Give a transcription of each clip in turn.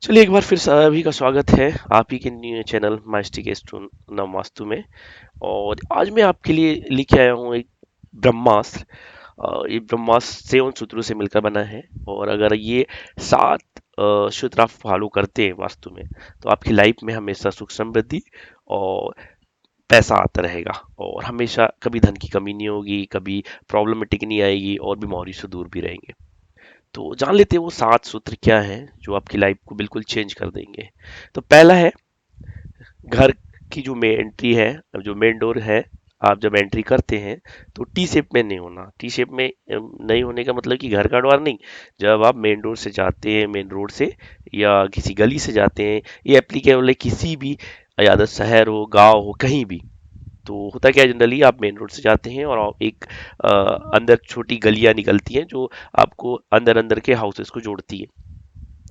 चलिए एक बार फिर सभी का स्वागत है आप ही के न्यू चैनल मास्टिक नमवास्तु में। और आज मैं आपके लिए लेके आया हूँ एक ब्रह्मास्त्र। ये ब्रह्मास्त्र 7 सूत्रों से मिलकर बना है। और अगर ये 7 सूत्र आप फॉलो करते हैं वास्तु में, तो आपकी लाइफ में हमेशा सुख समृद्धि और पैसा आता रहेगा। और हमेशा कभी धन की कमी नहीं होगी, कभी प्रॉब्लमेटिक नहीं आएगी, और बीमारी से दूर भी रहेंगे। तो जान लेते हैं वो 7 सूत्र क्या हैं जो आपकी लाइफ को बिल्कुल चेंज कर देंगे। तो पहला है, घर की जो मेन एंट्री है, जो मेन डोर है, आप जब एंट्री करते हैं तो टी शेप में नहीं होना। टी शेप में नहीं होने का मतलब कि घर का द्वार नहीं। जब आप मेन डोर से जाते हैं, मेन रोड से या किसी गली से जाते हैं, ये एप्लीकेबल है किसी भी, या तो शहर हो, गांव हो, कहीं भी। तो होता क्या है, जनरली आप मेन रोड से जाते हैं और आप एक अंदर छोटी गलियां निकलती हैं जो आपको अंदर अंदर के हाउसेस को जोड़ती है।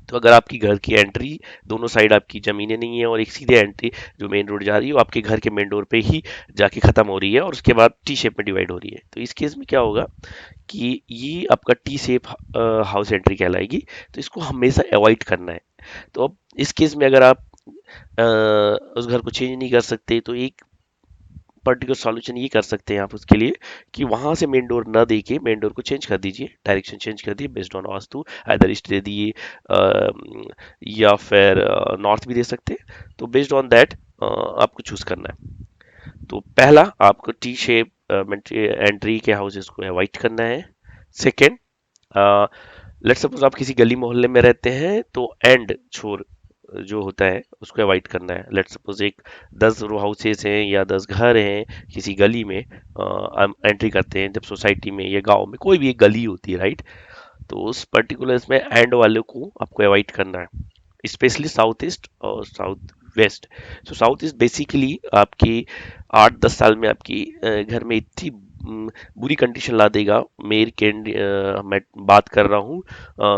तो अगर आपकी घर की एंट्री, दोनों साइड आपकी जमीनें नहीं है और एक सीधे एंट्री जो मेन रोड जा रही है वो आपके घर के मेन डोर पे ही जाके खत्म हो रही है और उसके बाद टी शेप में डिवाइड हो रही है, तो इस केस में क्या होगा कि ये आपका टी शेप हाउस एंट्री कहलाएगी। तो इसको हमेशा अवॉइड करना है। तो अब इस केस में अगर आप उस घर को चेंज नहीं कर सकते, तो एक पर्टिकुलर सॉल्यूशन ये कर सकते हैं आप उसके लिए कि वहां से मेन डोर ना देके मेन डोर को चेंज कर दीजिए, डायरेक्शन चेंज कर दिए बेस्ड ऑन वास्तु। इधर ईस्ट दे दिए, या फिर नॉर्थ भी दे सकते हैं। तो बेस्ड ऑन दैट आपको चूज करना है। तो पहला, आपको टी शेप एंट्री के हाउसेस को अवॉइड करना है। सेकेंड, लेट्स सपोज आप किसी गली मोहल्ले में रहते हैं, तो एंड छोर जो होता है उसको अवॉइड करना है। लेट्स सपोज एक 10 रो हाउसेस हैं या 10 घर हैं किसी गली में, हम एंट्री करते हैं जब सोसाइटी में या गांव में कोई भी एक गली होती है, राइट। तो उस पर्टिकुलर इसमें एंड वाले को आपको अवॉइड करना है, स्पेशली साउथ ईस्ट और साउथ वेस्ट। तो साउथ ईस्ट बेसिकली आपकी 8-10 साल में आपकी घर में इतनी बुरी कंडीशन ला देगा। मैं बात कर रहा हूँ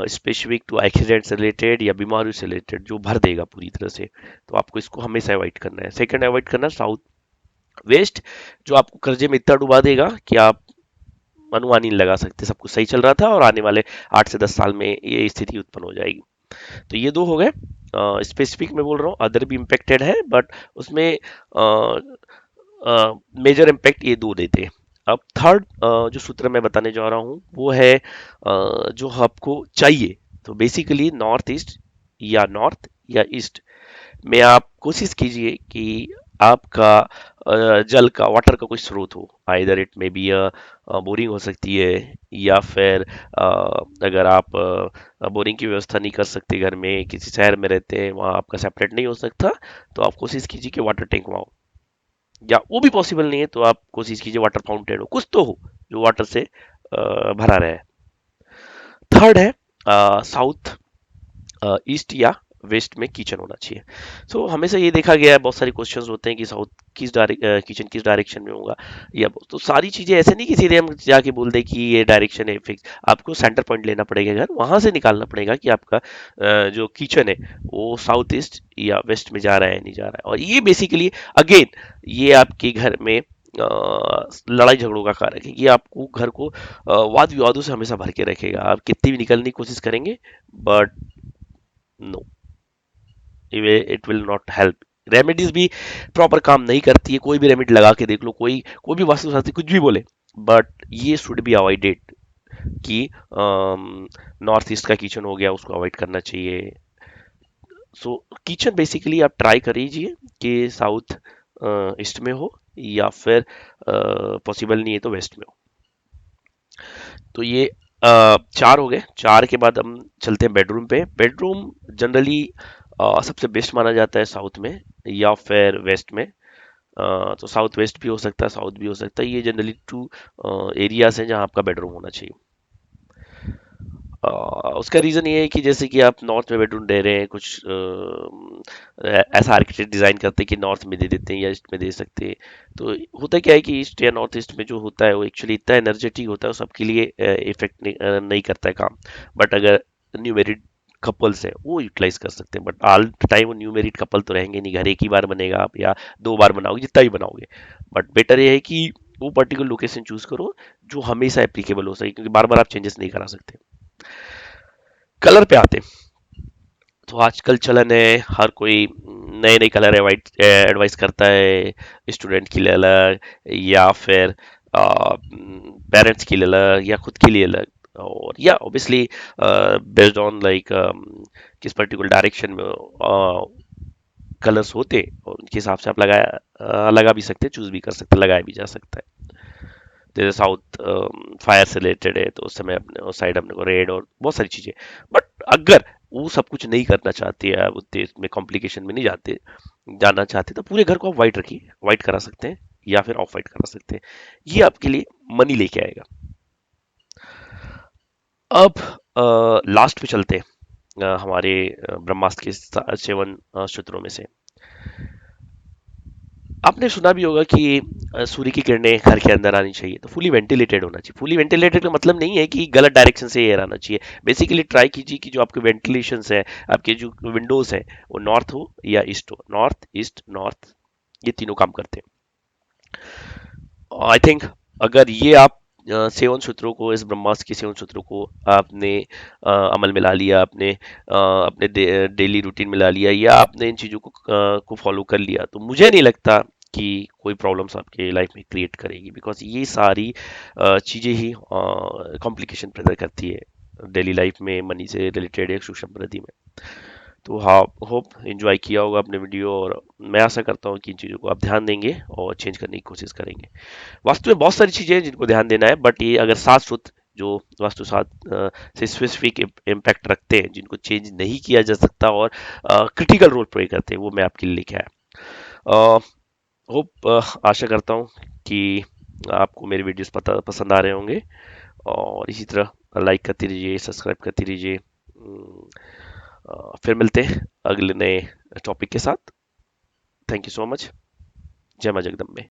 स्पेसिफिक टू एक्सीडेंट से रिलेटेड या बीमारी से रिलेटेड, जो भर देगा पूरी तरह से। तो आपको इसको हमेशा अवॉइड करना है। सेकंड, अवॉइड करना साउथ वेस्ट, जो आपको कर्जे में इतना डुबा देगा कि आप अनुमान ही नहीं लगा सकते। सब कुछ सही चल रहा था और आने वाले 8 से 10 साल में ये स्थिति उत्पन्न हो जाएगी। तो ये दो हो गए। स्पेसिफिक में बोल रहा हूँ, अदर भी इम्पेक्टेड है, बट उसमें मेजर इम्पैक्ट ये दो देते हैं। अब थर्ड जो सूत्र मैं बताने जा रहा हूँ वो है जो आपको चाहिए। तो बेसिकली नॉर्थ ईस्ट या नॉर्थ या ईस्ट में आप कोशिश कीजिए कि आपका जल का, वाटर का कोई स्रोत हो। Either it may be boring हो सकती है, या फिर अगर आप बोरिंग की व्यवस्था नहीं कर सकते, घर में किसी शहर में रहते हैं वहाँ आपका सेपरेट नहीं हो सकता, तो आप कोशिश कीजिए कि वाटर टैंक वहाँ हो। या वो भी पॉसिबल नहीं है तो आप कोशिश कीजिए वाटर फाउंटेन हो, कुछ तो हो जो वाटर से भरा रहे। थर्ड है साउथ ईस्ट या वेस्ट में किचन होना चाहिए। सो हमेशा ये देखा गया है, बहुत सारे क्वेश्चंस होते हैं कि साउथ किचन किस डायरेक्शन में होगा। या तो सारी चीजें ऐसे नहीं कि सीधे हम जाके बोल दें कि ये डायरेक्शन है फिक्स। आपको सेंटर पॉइंट लेना पड़ेगा, घर वहां से निकालना पड़ेगा कि आपका जो किचन है वो साउथ ईस्ट या वेस्ट में जा रहा है नहीं जा रहा है। और ये बेसिकली अगेन ये आपके घर में लड़ाई झगड़ों का कारक है। ये आपको घर को वाद विवादों से हमेशा भर के रखेगा। आप कितनी भी निकलने की कोशिश करेंगे, but no, it will not help. Remedies भी प्रॉपर काम नहीं करती है। कोई भी रेमेडी लगा के देख लो, कोई कोई भी वास्तुशास्त्री कुछ भी बोले, बट ये शुड बी अवॉइडेड कि नॉर्थ ईस्ट का किचन हो गया उसको अवॉइड करना चाहिए। सो किचन बेसिकली आप ट्राई करिए कि साउथ ईस्ट में हो, या फिर पॉसिबल नहीं है तो वेस्ट में हो। तो ये 4 हो गए। 4 के बाद हम चलते हैं बेडरूम पे। बेडरूम जनरली सबसे बेस्ट माना जाता है साउथ में या फिर वेस्ट में। तो साउथ वेस्ट भी हो सकता है, साउथ भी हो सकता है। ये जनरली 2 एरियाज हैं जहाँ आपका बेडरूम होना चाहिए। उसका रीज़न ये है कि जैसे कि आप नॉर्थ में बेडरूम दे रहे हैं, कुछ ऐसा आर्किटेक्ट डिज़ाइन करते हैं कि नॉर्थ में दे देते हैं या ईस्ट में दे सकते हैं। तो होता क्या है कि ईस्ट या नॉर्थ ईस्ट में जो होता है वो एक्चुअली इतना एनर्जेटिक होता है, वो सबके लिए इफेक्ट नहीं करता है काम। बट अगर न्यू मैरिड कपल्स हैं वो यूटिलाइज कर सकते हैं, बट ऑल टाइम वो न्यू मैरिड कपल तो रहेंगे नहीं। घर एक ही बार बनेगा आप, या 2 बार बनाओगे, जितना भी बनाओगे। बट बेटर ये है कि वो पर्टिकुलर लोकेशन चूज करो जो हमेशा एप्लीकेबल हो सके, क्योंकि बार बार आप चेंजेस नहीं करा सकते। कलर पे आते हैं। तो आजकल चलन है, हर कोई नए नए कलर एडवाइस करता है, स्टूडेंट के लिए अलग, या फिर पेरेंट्स के लिए अलग, या खुद के लिए अलग, और या ऑब्वियसली बेस्ड ऑन लाइक किस पर्टिकुलर डायरेक्शन में कलर्स होते और उनके हिसाब से आप लगा भी सकते हैं, चूज भी कर सकते हैं, लगाया भी जा सकता है। जैसे साउथ फायर से रिलेटेड है, तो उस समय अपने उस साइड अपने को रेड और बहुत सारी चीजें। बट अगर वो सब कुछ नहीं करना चाहते या उतने इसमें कॉम्प्लिकेशन में नहीं जाना चाहते, तो पूरे घर को आप वाइट रखिए, वाइट करा सकते हैं या फिर ऑफ वाइट करा सकते हैं। ये आपके लिए मनी लेके आएगा। अब लास्ट पे चलते हैं, हमारे ब्रह्मास्त्र के 7 सूत्रों में से। आपने सुना भी होगा कि सूर्य की किरणें घर के अंदर आनी चाहिए तो फुली वेंटिलेटेड होना चाहिए। फुली वेंटिलेटेड का मतलब नहीं है कि गलत डायरेक्शन से एयर आना चाहिए। बेसिकली ट्राई कीजिए कि जो आपके वेंटिलेशन है, आपके जो विंडोज है, वो नॉर्थ हो या ईस्ट हो। नॉर्थ, ईस्ट, नॉर्थ, ये तीनों काम करते हैं। आई थिंक अगर ये आप सेवन सूत्रों को, इस ब्रह्मास्त्र के सेवन सूत्रों को आपने अमल में ला लिया, आपने अपने डेली रूटीन में ला लिया, या आपने इन चीज़ों को फॉलो कर लिया, तो मुझे नहीं लगता कि कोई प्रॉब्लम्स आपके लाइफ में क्रिएट करेगी, बिकॉज ये सारी चीज़ें ही कॉम्प्लिकेशन पैदा करती है डेली लाइफ में, मनी से रिलेटेड एक सूक्ष्म समृद्धि में। तो हाँ, होप एंजॉय किया होगा अपने वीडियो, और मैं आशा करता हूँ कि इन चीज़ों को आप ध्यान देंगे और चेंज करने की कोशिश करेंगे। वास्तु में बहुत सारी चीजें हैं जिनको ध्यान देना है, बट ये अगर 7 सूत्र जो वास्तु से स्पेसिफिक इम्पैक्ट रखते हैं, जिनको चेंज नहीं किया जा सकता और क्रिटिकल रोल प्ले करते हैं, वो मैं आपके लिए लेके आया। होप आशा करता हूँ कि आपको मेरे वीडियोस पसंद आ रहे होंगे, और इसी तरह लाइक करते रहिए, सब्सक्राइब करते रहिए। फिर मिलते हैं अगले नए टॉपिक के साथ। Thank you so much. जय मां जगदम्बे।